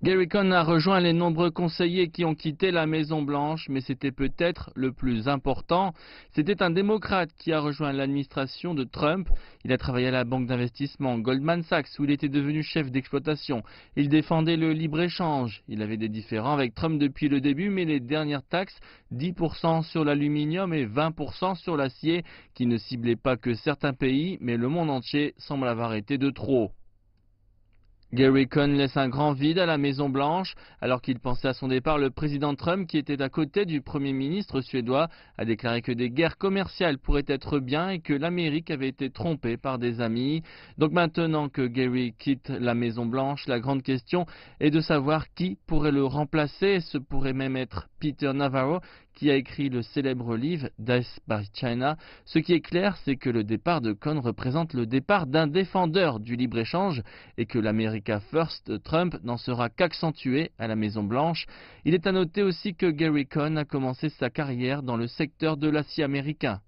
Gary Cohn a rejoint les nombreux conseillers qui ont quitté la Maison-Blanche, mais c'était peut-être le plus important. C'était un démocrate qui a rejoint l'administration de Trump. Il a travaillé à la banque d'investissement Goldman Sachs, où il était devenu chef d'exploitation. Il défendait le libre-échange. Il avait des différends avec Trump depuis le début, mais les dernières taxes, 10% sur l'aluminium et 20% sur l'acier, qui ne ciblaient pas que certains pays, mais le monde entier, semblent avoir été de trop. Gary Cohn laisse un grand vide à la Maison-Blanche. Alors qu'il pensait à son départ, le président Trump, qui était à côté du Premier ministre suédois, a déclaré que des guerres commerciales pourraient être bien et que l'Amérique avait été trompée par des amis. Donc maintenant que Gary quitte la Maison-Blanche, la grande question est de savoir qui pourrait le remplacer. Ce pourrait même être Peter Navarro, qui a écrit le célèbre livre Death by China. Ce qui est clair, c'est que le départ de Cohn représente le départ d'un défendeur du libre-échange et que l'America First de Trump n'en sera qu'accentué à la Maison-Blanche. Il est à noter aussi que Gary Cohn a commencé sa carrière dans le secteur de l'acier américain.